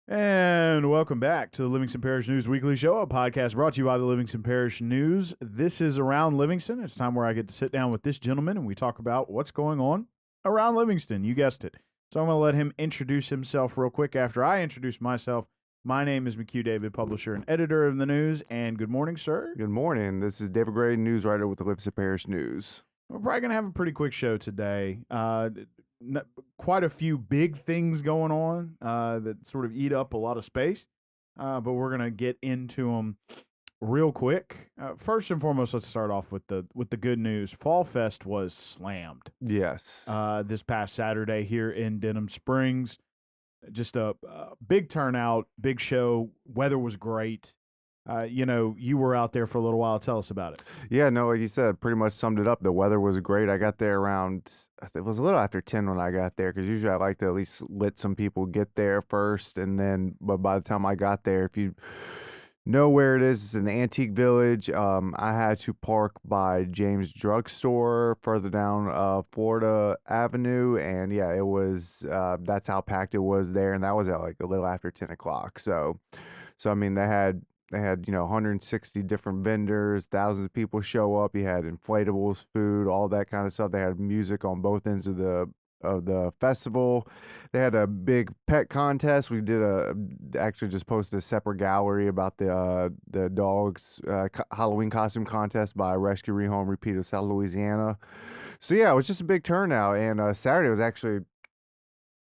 And welcome back to the Livingston Parish News Weekly Show, a podcast brought to you by the Livingston Parish News. This is Around Livingston. It's time where I get to sit down with this gentleman and we talk about what's going on around Livingston. You guessed it. So I'm going to let him introduce himself real quick after I introduce myself. My name is McHugh David, publisher and editor of the news. And good morning, sir. Good morning. This is David Gray, news writer with the Livingston Parish News. We're probably going to have a pretty quick show today. Quite a few big things going on that sort of eat up a lot of space, but we're going to get into them real quick. First and foremost, let's start off with the good news. Fall Fest was slammed. Yes. This past Saturday here in Denham Springs. Just a big turnout, big show. Weather was great. You were out there for a little while. Tell us about it. Yeah, no, like you said, pretty much summed it up. The weather was great. I got there around, it was a little after 10 when I got there, because usually I like to at least let some people get there first. But by the time I got there, if you know where it is, it's in the Antique Village. I had to park by James Drugstore further down Florida Avenue. And yeah, it was, that's how packed it was there. And that was at like a little after 10 o'clock. So I mean, they had 160 different vendors, thousands of people show up. You had inflatables, food, all that kind of stuff. They had music on both ends of the festival. They had a big pet contest. We did actually just posted a separate gallery about the dogs Halloween costume contest by Rescue Rehome Repeat of South Louisiana. So yeah, it was just a big turnout, and Saturday was actually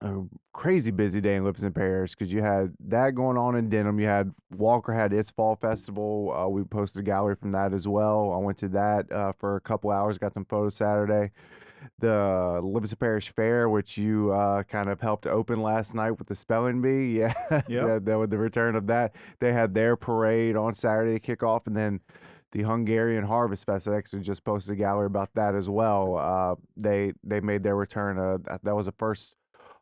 a crazy busy day in Livingston Parish, because you had that going on in Denham. You had Walker had its fall festival. We posted a gallery from that as well. I went to that for a couple hours, got some photos Saturday. The Livingston Parish Fair, which you kind of helped open last night with the spelling bee. Yeah, yeah, Yep. with the return of that. They had their parade on Saturday to kick off, and then the Hungarian Harvest Fest. I actually just posted a gallery about that as well. They made their return. That was the first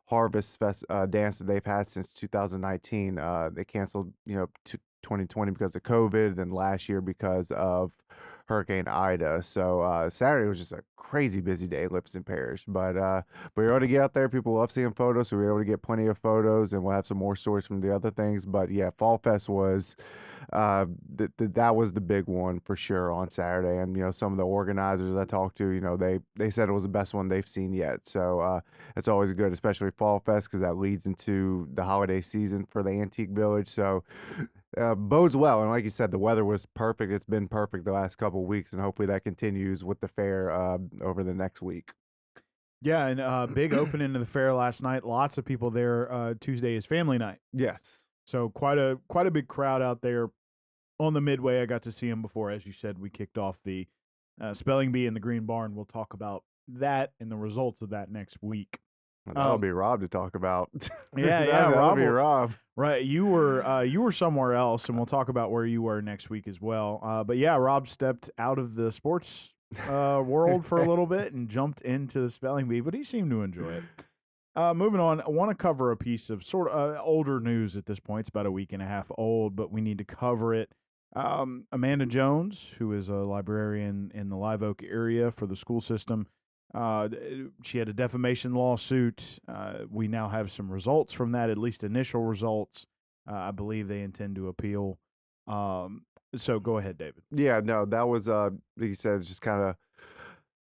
Harvest Fest dance that they've had since 2019. They canceled, 2020 because of COVID, and last year because of Hurricane Ida. So Saturday was just a crazy busy day at Livingston Parish. But we were able to get out there. People love seeing photos, so we were able to get plenty of photos, and we'll have some more stories from the other things. But yeah, Fall Fest was that was the big one for sure on Saturday. And some of the organizers I talked to, they said it was the best one they've seen yet. So it's always good, especially Fall Fest, because that leads into the holiday season for the Antique Village. So bodes well. And like you said, the weather was perfect. It's been perfect the last couple of weeks, and hopefully that continues with the fair over the next week. Yeah, and big opening to the fair last night. Lots of people there. Tuesday is family night. Yes. So quite a big crowd out there on the midway. I got to see him before, as you said. We kicked off the spelling bee in the Green Barn. We'll talk about that and the results of that next week. That'll be Rob to talk about. Yeah, That'll be will- Rob. Right, you were somewhere else, and we'll talk about where you were next week as well. But yeah, Rob stepped out of the sports world for a little bit and jumped into the spelling bee, but he seemed to enjoy it. Moving on, I want to cover a piece of sort of older news at this point. It's about a week and a half old, but we need to cover it. Amanda Jones, who is a librarian in the Live Oak area for the school system, she had a defamation lawsuit. We now have some results from that, at least initial results. I believe they intend to appeal. So go ahead, David. Yeah, no, that was like you said, just kind of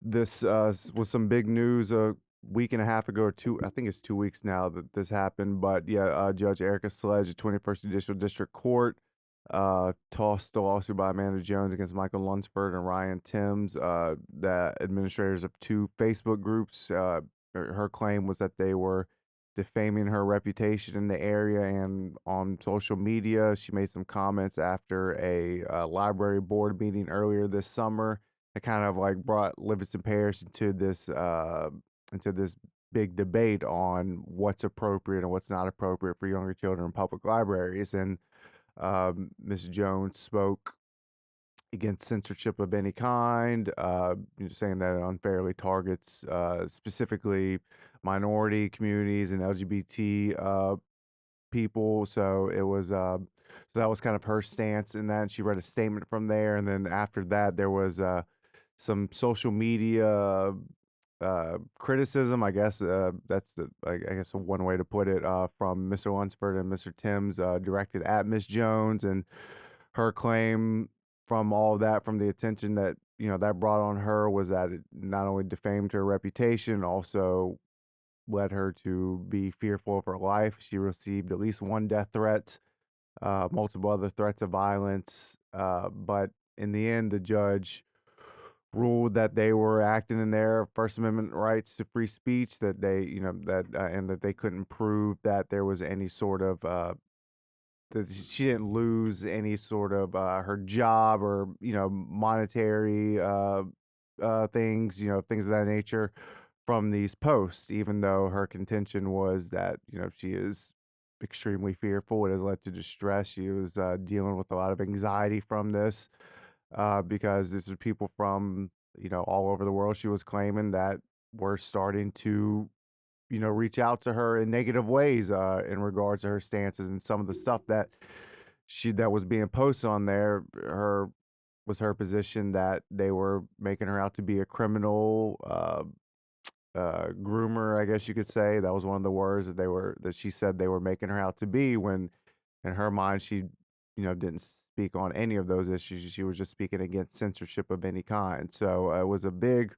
this was some big news a week and a half ago, or two. I think it's 2 weeks now that this happened. But yeah, Judge Erica Sledge, of 21st Judicial District Court, tossed the lawsuit by Amanda Jones against Michael Lunsford and Ryan Timms, the administrators of two Facebook groups. Her claim was that they were defaming her reputation in the area and on social media. She made some comments after a library board meeting earlier this summer. It kind of like brought Livingston Parish into this big debate on what's appropriate and what's not appropriate for younger children in public libraries. And Ms. Jones spoke against censorship of any kind, saying that it unfairly targets specifically minority communities and LGBT people. So it was so that was kind of her stance in that. And she read a statement from there, and then after that, there was some social media criticism, I guess. That's I guess one way to put it. From Mr. Lunsford and Mr. Timms, directed at Miss Jones, and her claim from all of that, from the attention that that brought on her, was that it not only defamed her reputation, also led her to be fearful of her life. She received at least one death threat, multiple other threats of violence. But in the end, the judge ruled that they were acting in their First Amendment rights to free speech, that they, and that they couldn't prove that there was any sort of, that she didn't lose any sort of her job, or monetary things, things of that nature from these posts, even though her contention was that she is extremely fearful. It has led to distress. She was dealing with a lot of anxiety from this, because this is people from all over the world, she was claiming, that were starting to reach out to her in negative ways, in regards to her stances, and some of the stuff that was being posted on there. Her position that they were making her out to be a criminal, groomer, I guess you could say. That was one of the words that she said they were making her out to be, when in her mind she didn't speak on any of those issues. She was just speaking against censorship of any kind. So it was a big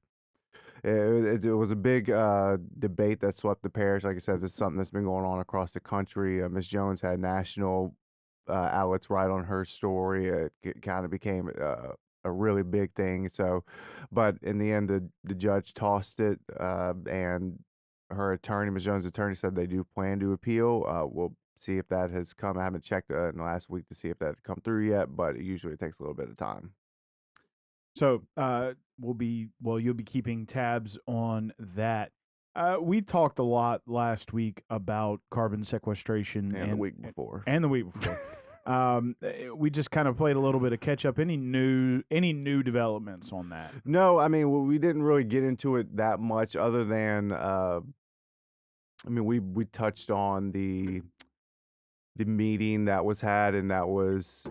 debate that swept the parish. Like I said, this is something that's been going on across the country. Ms. Jones had national outlets write on her story. It kind of became a really big thing. So, but in the end, the judge tossed it, and her attorney, Ms. Jones' attorney, said they do plan to appeal. We'll see if that has come. I haven't checked in the last week to see if that had come through yet, but usually it takes a little bit of time. So you'll be keeping tabs on that. We talked a lot last week about carbon sequestration, And the week before. and the week before. We just kind of played a little bit of catch up. Any new developments on that? No, I mean, we didn't really get into it that much, other than I mean, we touched on the meeting that was had, and that was,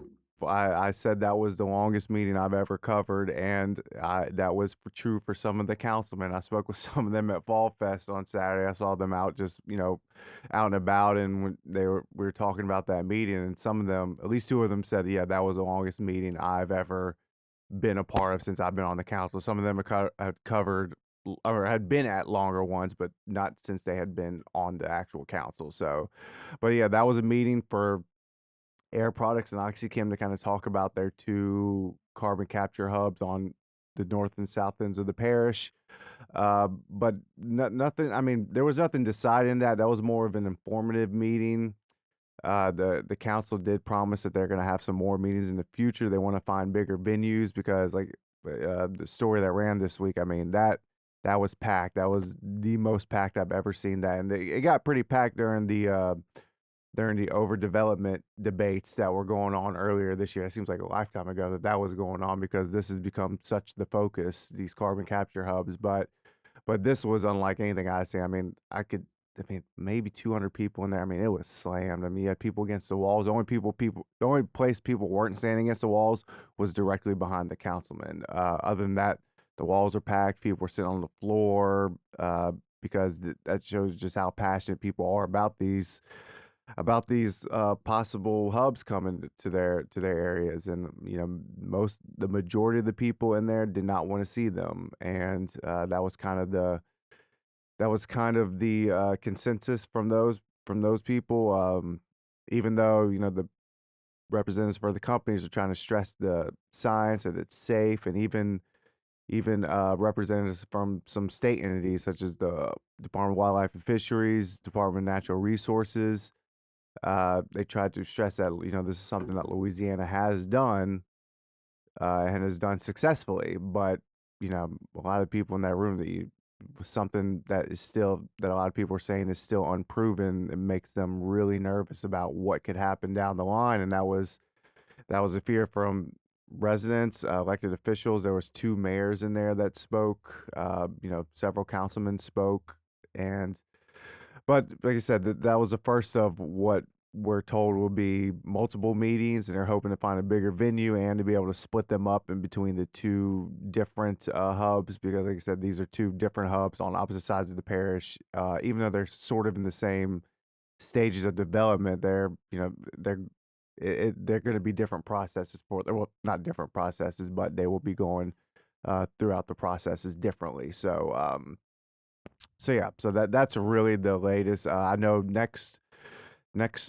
I said that was the longest meeting I've ever covered, and that was true for some of the councilmen. I spoke with some of them at Fall Fest on Saturday. I saw them out, just out and about, and when we were talking about that meeting, and some of them, at least two of them, said, yeah, that was the longest meeting I've ever been a part of since I've been on the council. Some of them had covered, or had been at longer ones, but not since they had been on the actual council. So, but yeah, that was a meeting for Air Products and OxyChem to kind of talk about their two carbon capture hubs on the north and south ends of the parish. But nothing, I mean, there was nothing decided in that. That was more of an informative meeting. The council did promise that they're going to have some more meetings in the future. They want to find bigger venues, because like the story that ran this week, I mean, that was packed. That was the most packed I've ever seen that. And it got pretty packed during the overdevelopment debates that were going on earlier this year. It seems like a lifetime ago that was going on, because this has become such the focus, these carbon capture hubs. But this was unlike anything I'd seen. I mean, maybe 200 people in there. I mean, it was slammed. I mean, you had people against the walls. The only place people weren't standing against the walls was directly behind the councilman. Other than that, the walls are packed. People were sitting on the floor, because that shows just how passionate people are about these possible hubs coming to their areas. And the majority of the people in there did not want to see them, and that was kind of the consensus from those people. Even though the representatives for the companies are trying to stress the science, that it's safe, and even representatives from some state entities such as the Department of Wildlife and Fisheries, Department of Natural Resources, they tried to stress that this is something that Louisiana has done, and has done successfully. But a lot of people in that room, something that a lot of people are saying is still unproven. It makes them really nervous about what could happen down the line, and that was a fear from residents, elected officials. There was two mayors in there that spoke. Several councilmen spoke, but like I said, that was the first of what we're told will be multiple meetings, and they're hoping to find a bigger venue and to be able to split them up in between the two different hubs, because like I said, these are two different hubs on opposite sides of the parish. Even though they're sort of in the same stages of development, they're going to be different processes for, well, not different processes, but they will be going throughout the processes differently. So yeah, so that's really the latest. I know next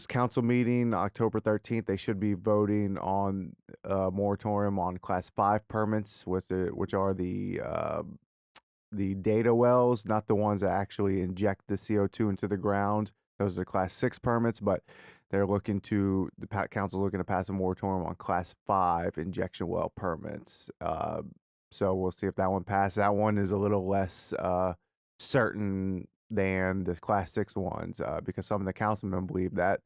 council meeting, October 13th, they should be voting on a moratorium on Class 5 permits, which are the data wells, not the ones that actually inject the CO2 into the ground. Those are Class 6 permits, but the council's looking to pass a moratorium on Class 5 injection well permits. So we'll see if that one passes. That one is a little less certain than the Class 6 ones, because some of the councilmen believe that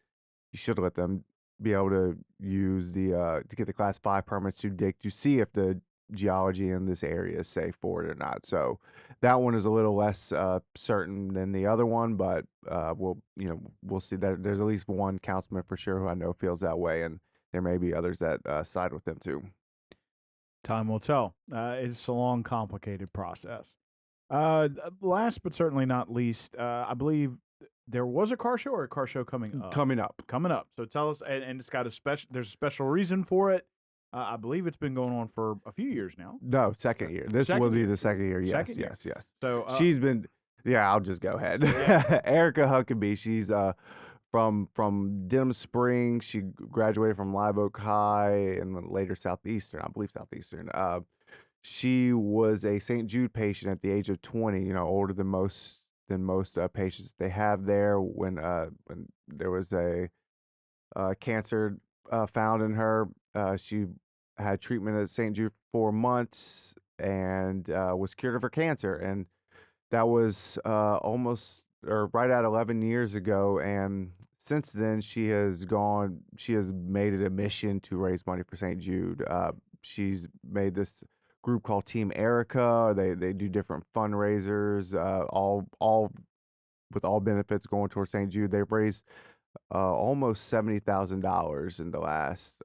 you should let them be able to use to get the Class 5 permits to dig to see if the geology in this area is safe for it or not. So that one is a little less certain than the other one, but we'll see. That there's at least one councilman for sure who I know feels that way, and there may be others that side with them too. Time will tell. It's a long, complicated process. Last but certainly not least, I believe there was a car show or a car show coming up. Coming up. So tell us, and it's got there's a special reason for it. I believe it's been going on for a few years now. No, second year. This will be the second year. Yes, Second year. yes. So she's been. Yeah, I'll just go ahead. Yeah. Erica Huckabee. She's from Denham Springs. She graduated from Live Oak High and then later Southeastern. I believe Southeastern. She was a St. Jude patient at the age of 20. You know, older than most patients they have there. When there was a cancer found in her, she had treatment at St. Jude for 4 months and was cured of her cancer. And that was almost or right at 11 years ago. And since then, she has made it a mission to raise money for St. Jude. She's made this group called Team Erica. They do different fundraisers, all with all benefits going towards St. Jude. They've raised almost $70,000 in the last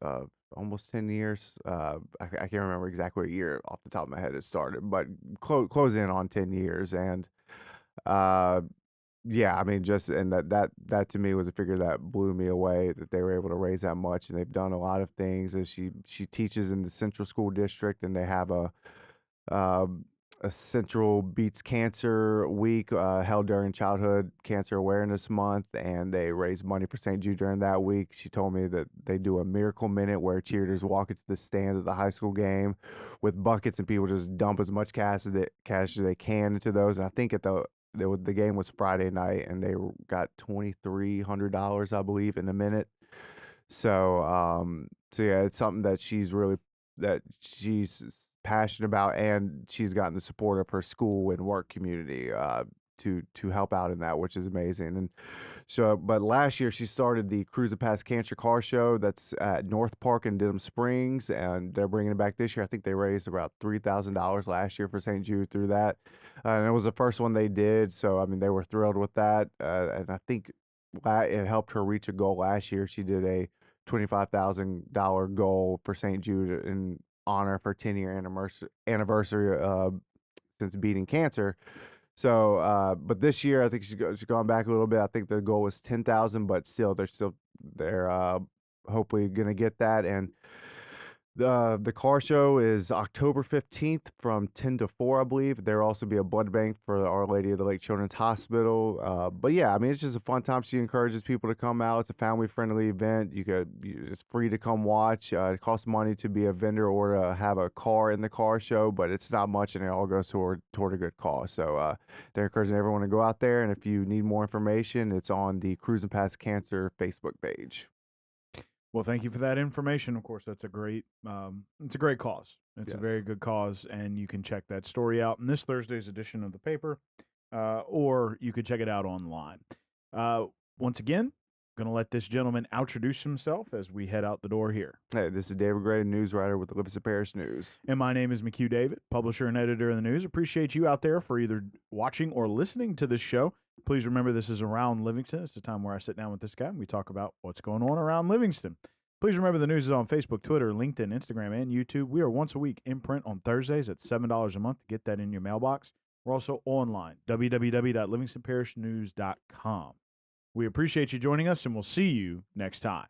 almost 10 years. I can't remember exactly what year off the top of my head it started, but close in on 10 years. And yeah, I mean, and that to me was a figure that blew me away, that they were able to raise that much. And they've done a lot of things. As she teaches in the Central School District, and they have a Central Beats Cancer Week held during Childhood Cancer Awareness Month, and they raise money for St. Jude during that week. She told me that they do a Miracle Minute where cheerleaders walk into the stands at the high school game with buckets, and people just dump as much cash as they can into those. And I think the game was Friday night, and they got $2,300, I believe, in a minute. So yeah, it's something that she's passionate about, and she's gotten the support of her school and work community to help out in that, which is amazing. And so, but last year she started the Cruising Past Cancer Car Show that's at North Park in Denham Springs, and they're bringing it back this year. I think they raised about $3,000 last year for St. Jude through that, and it was the first one they did. So I mean, they were thrilled with that, and I think it helped her reach a goal last year. She did a $25,000 goal for St. Jude in honor of her 10-year anniversary since beating cancer. So, but this year I think she's gone back a little bit. I think the goal was 10,000, but still they're hopefully gonna get that. And the car show is October 15th from 10 to 4, I believe. There'll also be a blood bank for Our Lady of the Lake Children's Hospital. But yeah, I mean, it's just a fun time. She encourages people to come out. It's a family-friendly event. It's free to come watch. It costs money to be a vendor or to have a car in the car show, but it's not much, and it all goes toward a good cause. So they're encouraging everyone to go out there. And if you need more information, it's on the Cruising Past Cancer Facebook page. Well, thank you for that information. Of course, that's a great cause. It's a very good cause, and you can check that story out in this Thursday's edition of the paper, or you could check it out online. Once again, going to let this gentleman introduce himself as we head out the door here. Hey, this is David Gray, news writer with the Livingston Parish News. And my name is McHugh David, publisher and editor of the news. Appreciate you out there for either watching or listening to this show. Please remember this is Around Livingston. It's the time where I sit down with this guy and we talk about what's going on around Livingston. Please remember the news is on Facebook, Twitter, LinkedIn, Instagram, and YouTube. We are once a week in print on Thursdays at $7 a month to get that in your mailbox. We're also online, www.livingstonparishnews.com. We appreciate you joining us, and we'll see you next time.